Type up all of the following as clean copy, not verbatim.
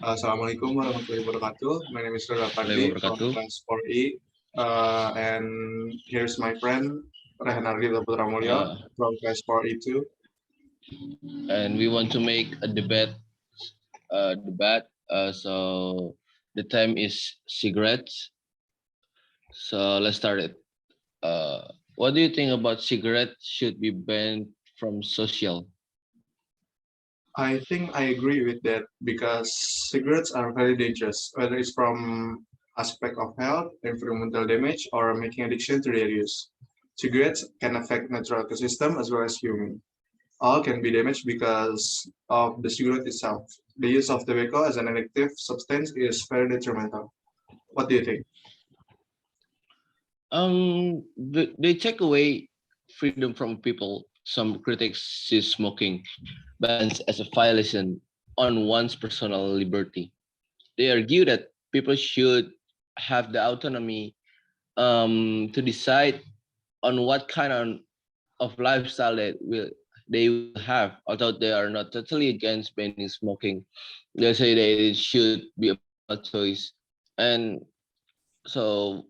Assalamualaikum warahmatullahi wabarakatuh. My name is Ridho Warahmatullahi from wabarakatuh. class 4E. And here's my friend Rayhan Ardhito Putra Mulyo Uh, from class 4E too. and we want to make a debate. So the time is cigarettes. So let's start it. What do you think about cigarettes should be banned from social? I think I agree with that because cigarettes are very dangerous, whether it's from aspect of health, environmental damage, or making addiction to their use. Cigarettes can affect natural ecosystem as well as human. All can be damaged because of the cigarette itself. The use of tobacco as an addictive substance is very detrimental. What do you think? They take away freedom from people. Some critics see smoking bans as a violation on one's personal liberty. They argue that people should have the autonomy to decide on what kind of lifestyle they will have, although they are not totally against banning smoking. They say that it should be a personal choice. And so,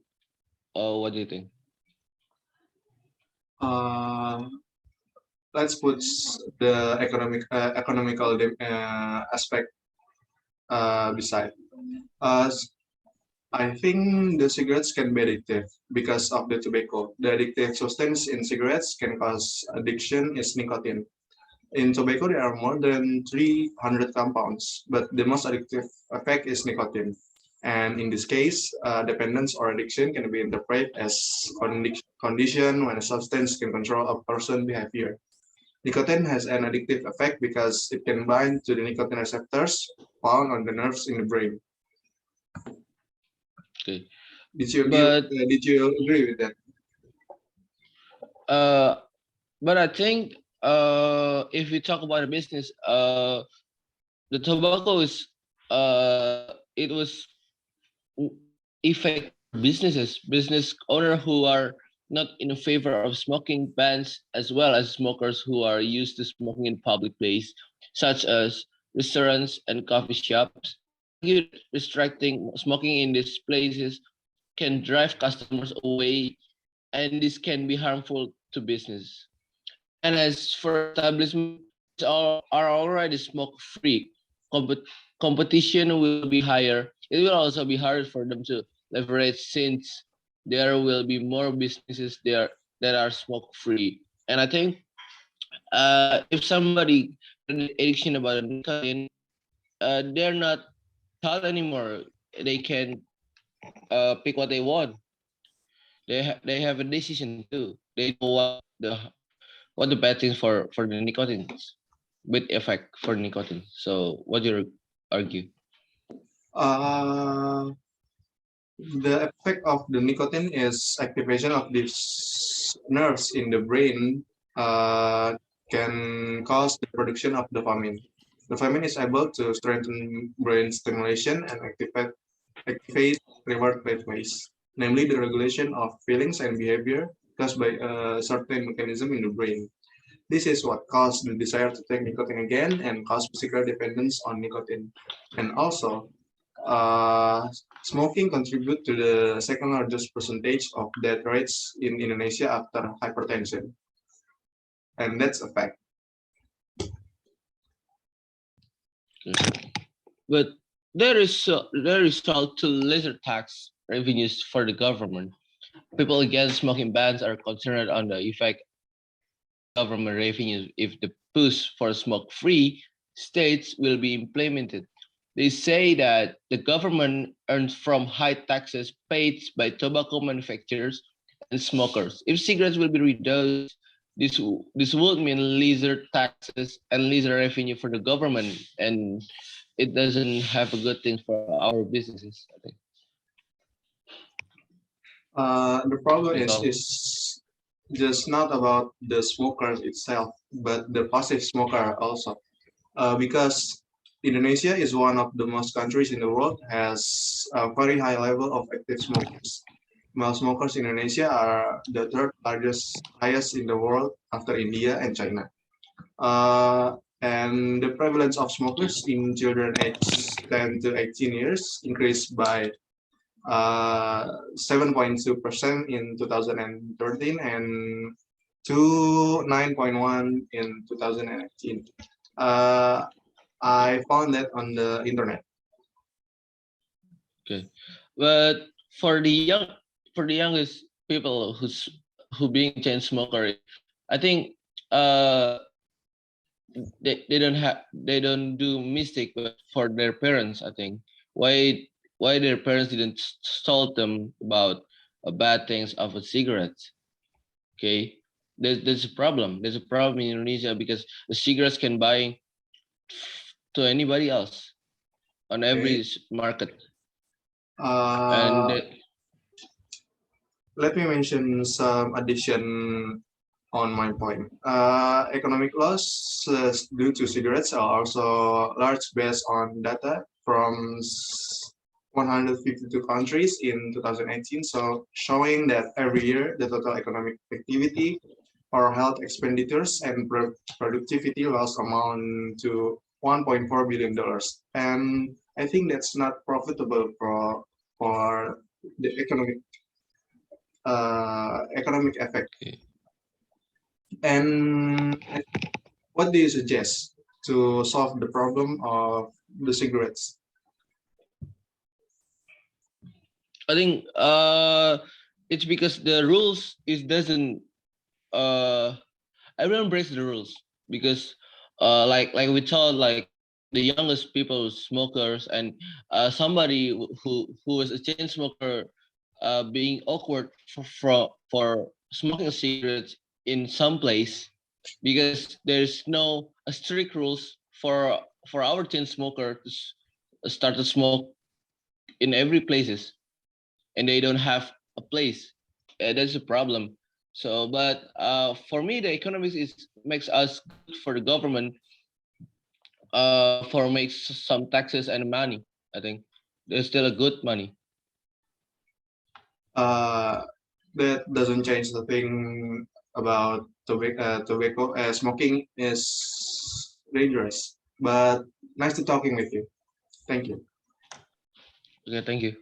what do you think? Uh, let's put the economical aspect beside. Uh, I think the cigarettes can be addictive because of the tobacco. The addictive substance in cigarettes can cause addiction is nicotine. In tobacco, there are more than 300 compounds, but the most addictive effect is nicotine. And in this case, dependence or addiction can be interpreted as condition when a substance can control a person's behavior. Nicotine has an addictive effect because it can bind to the nicotine receptors found on the nerves in the brain. Okay, Did you agree? but Did you agree with that? uh, but I think if we talk about a business, the tobacco is it was effect business owner who are not in favor of smoking bans, as well as smokers who are used to smoking in public place, such as restaurants and coffee shops. They argue that restricting smoking in these places can drive customers away, and this can be harmful to business. And as for establishment, which are already smoke free, competition will be higher. It will also be hard for them to leverage, since there will be more businesses there that are smoke free. And I think if somebody got an addiction about nicotine, they're not taught anymore. They can pick what they want. They have a decision too. They know what the bad things for the nicotine with effect for nicotine. So what do you argue? Uh, the effect of the nicotine is activation of these nerves in the brain can cause the production of dopamine. Dopamine is able to strengthen brain stimulation and activate reward pathways, namely the regulation of feelings and behavior caused by a certain mechanism in the brain. This is what caused the desire to take nicotine again and cause physical dependence on nicotine. And also, uh, smoking contribute to the second largest percentage of death rates in Indonesia after hypertension, and that's a fact. But there is result to lesser tax revenues for the government. People against smoking bans are concerned on the effect government revenues if the push for smoke-free states will be implemented. They say that the government earns from high taxes paid by tobacco manufacturers and smokers. If cigarettes will be reduced, this would mean lesser taxes and lesser revenue for the government, and it doesn't have a good thing for our businesses, I think. The problem That's all. is just not about the smokers itself, but the passive smoker also. Because Indonesia is one of the most countries in the world has a very high level of active smokers. Male smokers in Indonesia are the third largest, highest in the world after India and China. Uh, and the prevalence of smokers in children aged 10 to 18 years increased by 7.2% in 2013 and to 9.1 in 2018. I found that on the internet. Okay, but for the youngest people who being chain smoker, I think they don't do mistake, but for their parents, I think why their parents didn't told them about bad things of a cigarette. Okay, there's a problem. There's a problem in Indonesia because the cigarettes can buy to anybody else on every Okay. market, and Uh, Let me mention some addition on my point. Economic loss due to cigarettes are also large based on data from 152 countries in 2018, so showing that every year the total economic activity or health expenditures and productivity loss amount to $1.4 billion. And I think that's not profitable for the economic effect. okay. And what do you suggest to solve the problem of the cigarettes? I think it's because the rules is doesn't uh everyone breaks the rules because like we told like the youngest people smokers and somebody who is a chain smoker being awkward for smoking cigarettes in some place because there's no strict rules for our chain smoker to start to smoke in every places and they don't have a place. That's a problem. So, but for me, the economics is makes us good for the government. For makes some taxes and money. I think there's still a good money. Uh, that doesn't change the thing about tobacco. Smoking is dangerous. But nice to talking with you. Thank you. Okay, thank you.